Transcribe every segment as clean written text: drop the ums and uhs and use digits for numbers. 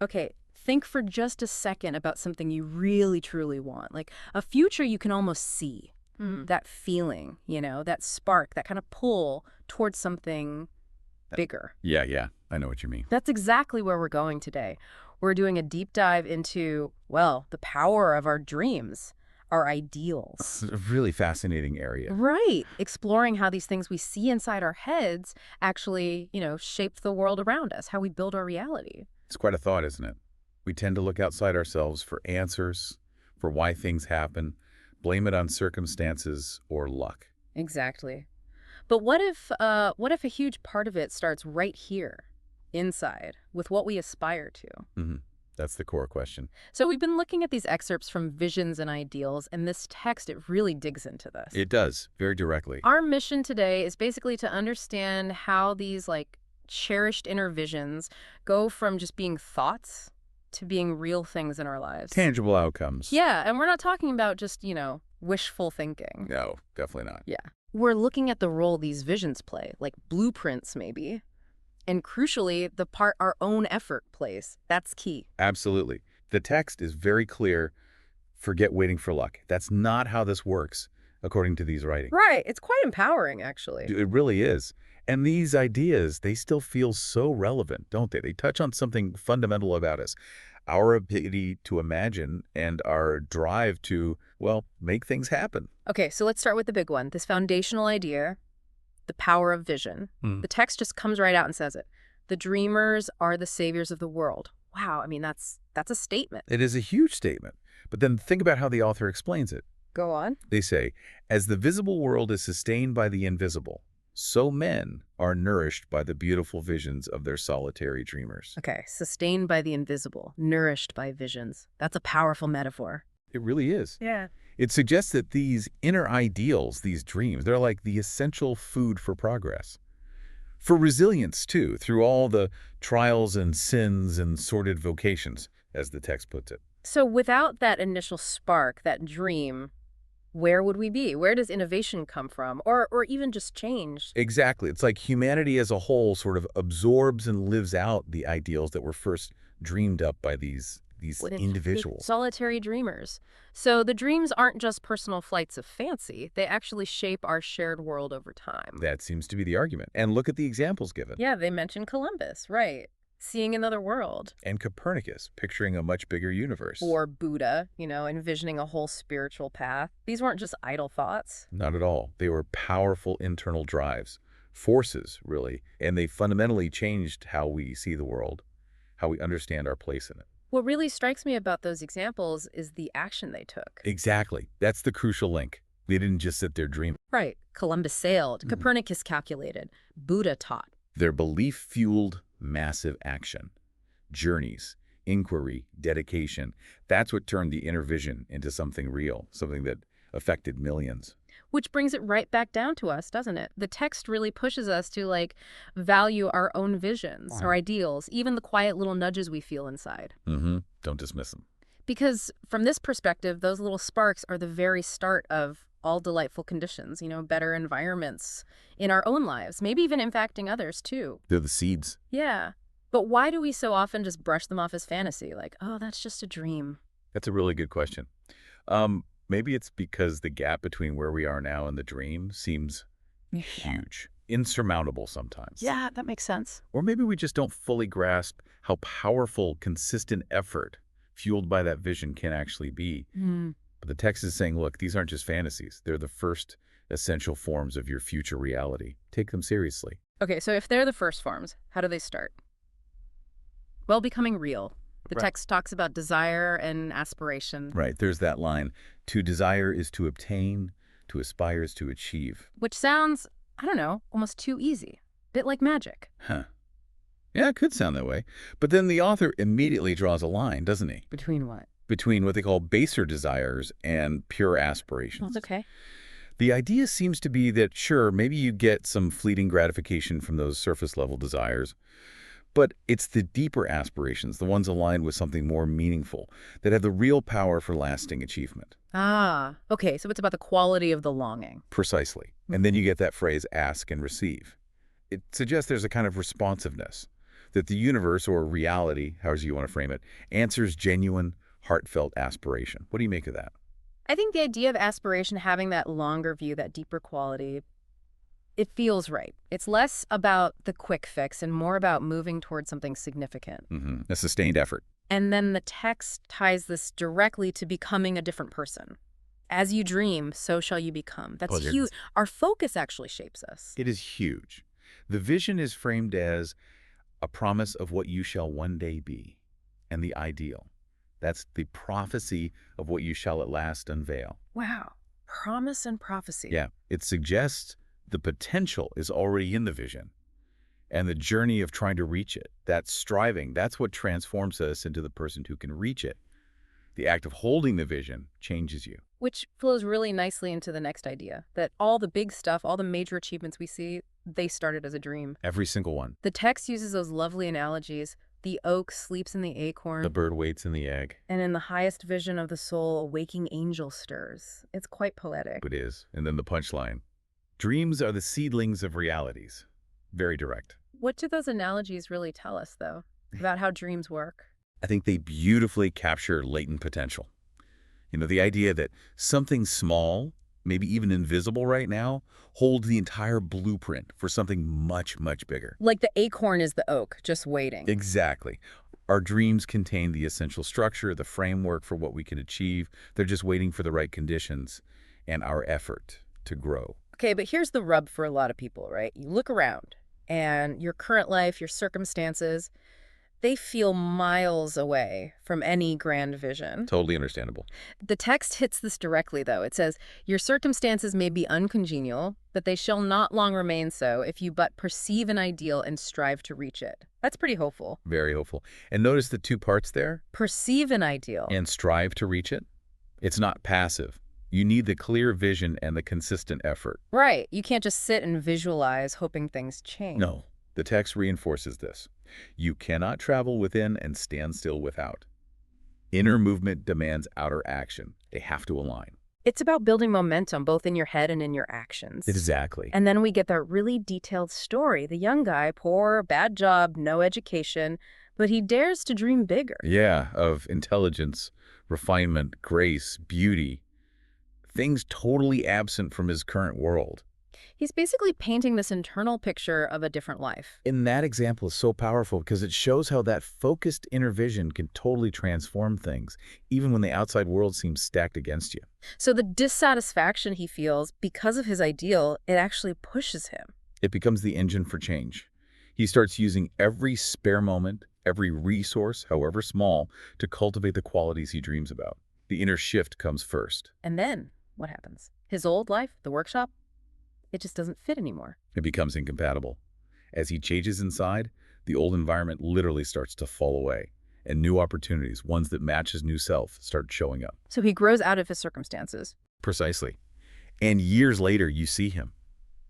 Okay, think for just a second about something you really, truly want, like a future you can almost see. That feeling, that spark, that kind of pull towards something bigger. Yeah, yeah, I know what you mean. That's exactly where we're going today. We're doing a deep dive into, well, the power of our dreams, our It's ideals. a really fascinating area. Right. Exploring how these things we see inside our heads actually, shape the world around us, how we build our reality. It's quite a thought, isn't it? We tend to look outside ourselves for answers, for why things happen, blame it on circumstances or luck. Exactly. But what if a huge part of it starts right here, inside, with what we aspire to? hmm That's the core question. So we've been looking at these excerpts from Visions and Ideals, and this text, it really digs into this. It does, very directly. Our mission today is basically to understand how these cherished inner visions go from just being thoughts to being real things in our lives. Tangible outcomes. Yeah, and we're not talking about just, wishful thinking. No, definitely not. Yeah. We're looking at the role these visions play, like blueprints maybe. And crucially, the part our own effort plays. That's key. Absolutely. The text is very clear. Forget waiting for luck. That's not how this works, according to these writings. Right. It's quite empowering, actually. It really is. And these ideas, they still feel so relevant, don't they? They touch on something fundamental about us. Our ability to imagine and our drive to, well, make things happen. Okay, so let's start with the big one, this foundational idea, the power of vision. Hmm. The text just comes right out and says it. The dreamers are the saviors of the world. Wow, I mean, that's a statement. It is a huge statement. But then think about how the author explains it. Go on. They say, as the visible world is sustained by the invisible, so men are nourished by the beautiful visions of their solitary dreamers. Okay, sustained by the invisible, nourished by visions. That's a powerful metaphor. It really is. Yeah. It suggests that these inner ideals, these dreams, they're like the essential food for progress. For resilience, too, through all the trials and sins and sordid vocations, as the text puts it. So without that initial spark, that dream, where would we be? Where does innovation come from? Or even just change? Exactly. It's like humanity as a whole sort of absorbs and lives out the ideals that were first dreamed up by these individuals. Solitary dreamers. So the dreams aren't just personal flights of fancy. They actually shape our shared world over time. That seems to be the argument. And look at the examples given. Yeah, they mentioned Columbus, right. Seeing another world. And Copernicus, picturing a much bigger universe. Or Buddha, envisioning a whole spiritual path. These weren't just idle thoughts. Not at all. They were powerful internal drives, forces, really, and they fundamentally changed how we see the world, how we understand our place in it. What really strikes me about those examples is the action they took. Exactly. That's the crucial link. They didn't just sit there dreaming. Right. Columbus sailed. Copernicus calculated. Buddha taught. Their belief-fueled massive action, journeys, inquiry, dedication. That's what turned the inner vision into something real, something that affected millions. Which brings it right back down to us, doesn't it? The text really pushes us to, value our own visions, our ideals, even the quiet little nudges we feel inside. Don't dismiss them. Because from this perspective, those little sparks are the very start of all delightful conditions, better environments in our own lives, maybe even impacting others too. They're the seeds. Yeah. But why do we so often just brush them off as fantasy? Like, oh, that's just a dream. That's a really good question. Maybe it's because the gap between where we are now and the dream seems huge, insurmountable sometimes. Yeah, that makes sense. Or maybe we just don't fully grasp how powerful, consistent effort fueled by that vision can actually be. But the text is saying, look, these aren't just fantasies. They're the first essential forms of your future reality. Take them seriously. Okay, so if they're the first forms, how do they start? Well, becoming real. The text talks about desire and aspiration. Right, there's that line. To desire is to obtain, to aspire is to achieve. Which sounds, I don't know, almost too easy. Bit like magic. Huh. Yeah, it could sound that way. But then the author immediately draws a line, doesn't he? Between what? Between what they call baser desires and pure aspirations. Okay. The idea seems to be that, sure, maybe you get some fleeting gratification from those surface-level desires, but it's the deeper aspirations, the ones aligned with something more meaningful, that have the real power for lasting achievement. Ah, okay, so it's about the quality of the longing. Precisely. And then you get that phrase, ask and receive. It suggests there's a kind of responsiveness, that the universe, or reality, however you want to frame it, answers genuine, heartfelt aspiration. What do you make of that? I think the idea of aspiration having that longer view, that deeper quality, it feels right. It's less about the quick fix and more about moving towards something significant. A sustained effort. And then the text ties this directly to becoming a different person. As you dream, so shall you become. That's huge. Our focus actually shapes us. It is huge. The vision is framed as a promise of what you shall one day be, and the ideal. That's the prophecy of what you shall at last unveil. Wow. Promise and prophecy. Yeah, it suggests the potential is already in the vision, and the journey of trying to reach it, that striving, that's what transforms us into the person who can reach it. The act of holding the vision changes you. Which flows really nicely into the next idea, that all the big stuff, all the major achievements we see, they started as a dream. Every single one. The text uses those lovely analogies. The oak sleeps in the acorn. The bird waits in the egg. And in the highest vision of the soul, a waking angel stirs. It's quite poetic. It is. And then the punchline. Dreams are the seedlings of realities. Very direct. What do those analogies really tell us, though, about how dreams work? I think they beautifully capture latent potential. You know, the idea that something small, maybe even invisible right now, holds the entire blueprint for something much, much bigger. Like the acorn is the oak, just waiting. Exactly. Our dreams contain the essential structure, the framework for what we can achieve. They're just waiting for the right conditions and our effort to grow. Okay, but here's the rub for a lot of people, right? You look around, and your current life, your circumstances, they feel miles away from any grand vision. Totally understandable. The text hits this directly, though. It says, your circumstances may be uncongenial, but they shall not long remain so if you but perceive an ideal and strive to reach it. That's pretty hopeful. Very hopeful. And notice the two parts there. Perceive an ideal. And strive to reach it. It's not passive. You need the clear vision and the consistent effort. Right. You can't just sit and visualize hoping things change. No. The text reinforces this. You cannot travel within and stand still without. Inner movement demands outer action. They have to align. It's about building momentum both in your head and in your actions. Exactly. And then we get that really detailed story. The young guy, poor, bad job, no education, but he dares to dream bigger. Yeah, of intelligence, refinement, grace, beauty. Things totally absent from his current world. He's basically painting this internal picture of a different life. And that example is so powerful because it shows how that focused inner vision can totally transform things, even when the outside world seems stacked against you. So the dissatisfaction he feels because of his ideal, it actually pushes him. It becomes the engine for change. He starts using every spare moment, every resource, however small, to cultivate the qualities he dreams about. The inner shift comes first. And then what happens? His old life, the workshop, it just doesn't fit anymore. It becomes incompatible. As he changes inside, the old environment literally starts to fall away, and new opportunities, ones that match his new self, start showing up. So he grows out of his circumstances. Precisely. And years later, you see him.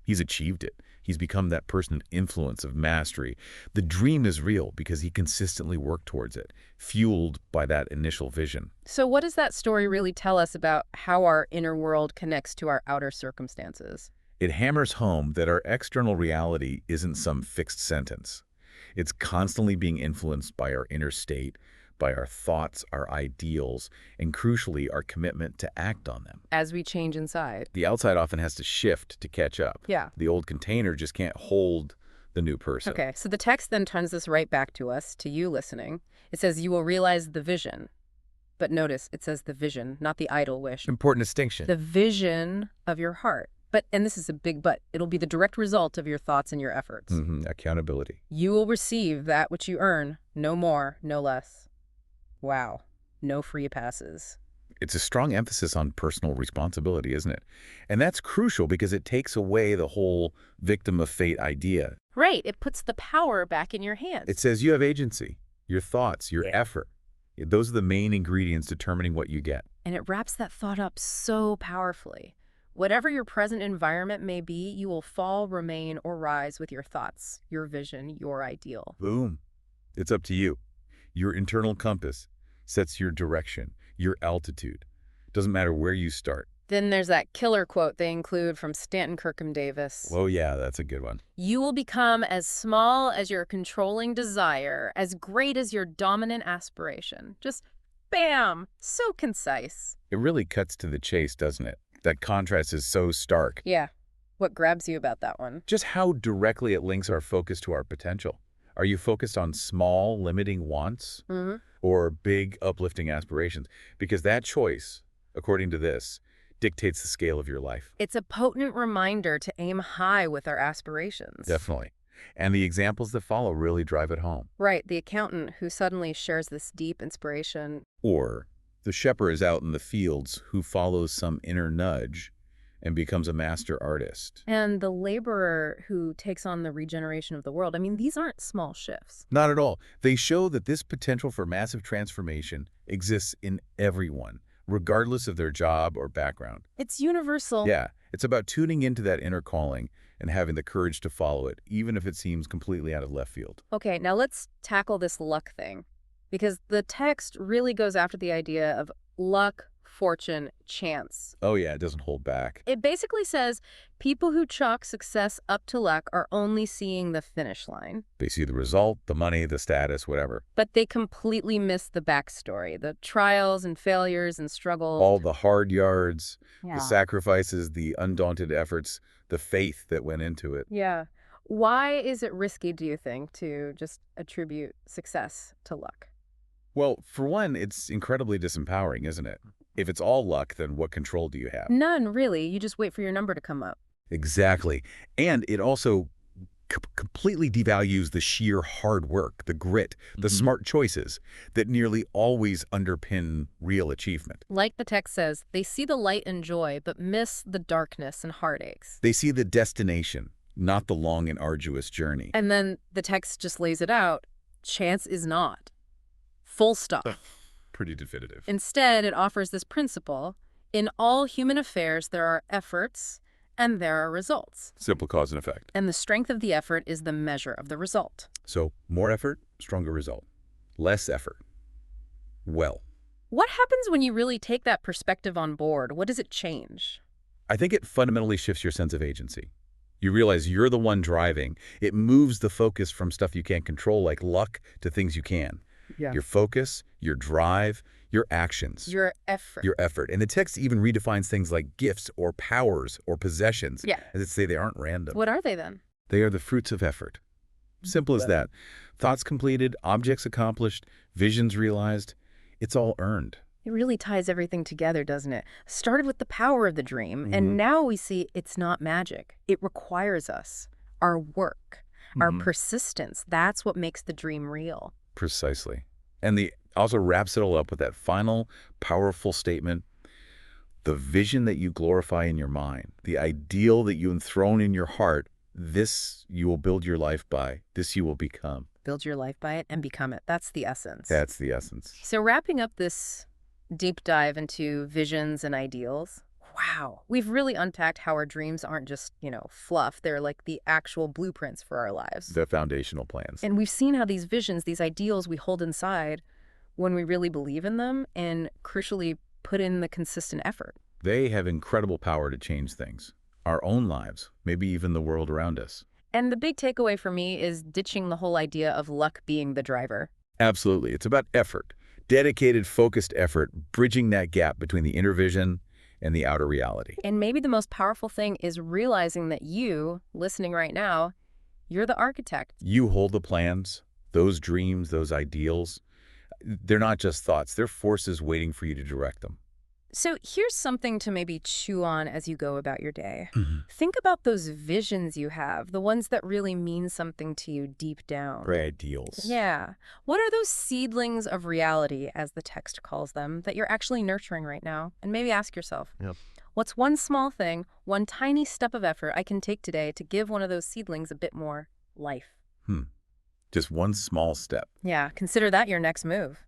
He's achieved it. He's become that person of influence, of mastery. The dream is real because he consistently worked towards it, fueled by that initial vision. So what does that story really tell us about how our inner world connects to our outer circumstances? It hammers home that our external reality isn't some fixed sentence. It's constantly being influenced by our inner state, by our thoughts, our ideals, and crucially, our commitment to act on them. As we change inside. The outside often has to shift to catch up. Yeah. The old container just can't hold the new person. Okay, so the text then turns this right back to us, to you listening. It says you will realize the vision. But notice, it says the vision, not the idle wish. Important distinction. The vision of your heart. But, and this is a big but, it'll be the direct result of your thoughts and your efforts. Accountability. You will receive that which you earn, no more, no less. Wow. No free passes. It's a strong emphasis on personal responsibility, isn't it? And that's crucial because it takes away the whole victim of fate idea. Right. It puts the power back in your hands. It says you have agency, your thoughts, your effort. Those are the main ingredients determining what you get. And it wraps that thought up so powerfully. Whatever your present environment may be, you will fall, remain, or rise with your thoughts, your vision, your ideal. Boom. It's up to you. Your internal compass sets your direction, your altitude. Doesn't matter where you start. Then there's that killer quote they include from Stanton Kirkham Davis. Oh, yeah, that's a good one. You will become as small as your controlling desire, as great as your dominant aspiration. Just bam! So concise. It really cuts to the chase, doesn't it? That contrast is so stark. Yeah. What grabs you about that one? Just how directly it links our focus to our potential. Are you focused on small, limiting wants or big, uplifting aspirations? Because that choice, according to this, dictates the scale of your life. It's a potent reminder to aim high with our aspirations. Definitely. And the examples that follow really drive it home. Right, the accountant who suddenly shares this deep inspiration. Or the shepherd is out in the fields who follows some inner nudge and becomes a master artist. And the laborer who takes on the regeneration of the world. I mean, these aren't small shifts. Not at all. They show that this potential for massive transformation exists in everyone, regardless of their job or background. It's universal. Yeah, it's about tuning into that inner calling and having the courage to follow it, even if it seems completely out of left field. Okay, now let's tackle this luck thing, because the text really goes after the idea of luck, fortune, chance. Oh yeah, it doesn't hold back. It basically says people who chalk success up to luck are only seeing the finish line. They see the result, the money, the status, whatever. But they completely miss the backstory, the trials and failures and struggles. All the hard yards, Yeah. the sacrifices, the undaunted efforts, the faith that went into it. Yeah. Why is it risky, do you think, to just attribute success to luck? Well, for one, it's incredibly disempowering, isn't it? If it's all luck, then what control do you have? None, really. You just wait for your number to come up. Exactly. And it also completely devalues the sheer hard work, the grit, the smart choices that nearly always underpin real achievement. Like the text says, they see the light and joy, but miss the darkness and heartaches. They see the destination, not the long and arduous journey. And then the text just lays it out. Chance is not. Full stop. Pretty definitive. Instead, it offers this principle. In all human affairs, there are efforts and there are results. Simple cause and effect. And the strength of the effort is the measure of the result. So more effort, stronger result. Less effort. Well, What happens when you really take that perspective on board? What does it change? I think it fundamentally shifts your sense of agency. You realize you're the one driving. It moves the focus from stuff you can't control, like luck, to things you can. Yeah. Your focus, your drive, your actions. Your effort. Your effort. And the text even redefines things like gifts or powers or possessions. Yeah. As it say, they aren't random. What are they then? They are the fruits of effort. Simple as that. Thoughts completed, objects accomplished, visions realized. It's all earned. It really ties everything together, doesn't it? Started with the power of the dream, and now we see it's not magic. It requires us, our work, our persistence. That's what makes the dream real. Precisely. And the also wraps it all up with that final, powerful statement. The vision that you glorify in your mind, the ideal that you enthrone in your heart, this you will build your life by. This you will become. Build your life by it and become it. That's the essence. That's the essence. So wrapping up this deep dive into visions and ideals, wow, we've really unpacked how our dreams aren't just, fluff. They're like the actual blueprints for our lives. The foundational plans. And we've seen how these visions, these ideals we hold inside when we really believe in them and crucially put in the consistent effort. They have incredible power to change things. Our own lives, maybe even the world around us. And the big takeaway for me is ditching the whole idea of luck being the driver. Absolutely. It's about effort. Dedicated, focused effort, bridging that gap between the inner vision and the outer reality. And maybe the most powerful thing is realizing that you, listening right now, you're the architect. You hold the plans, those dreams, those ideals. They're not just thoughts. They're forces waiting for you to direct them. So here's something to maybe chew on as you go about your day. Think about those visions you have, the ones that really mean something to you deep down. Right, ideals. Yeah. What are those seedlings of reality, as the text calls them, that you're actually nurturing right now? And maybe ask yourself, what's one small thing, one tiny step of effort I can take today to give one of those seedlings a bit more life? Just one small step. Yeah, consider that your next move.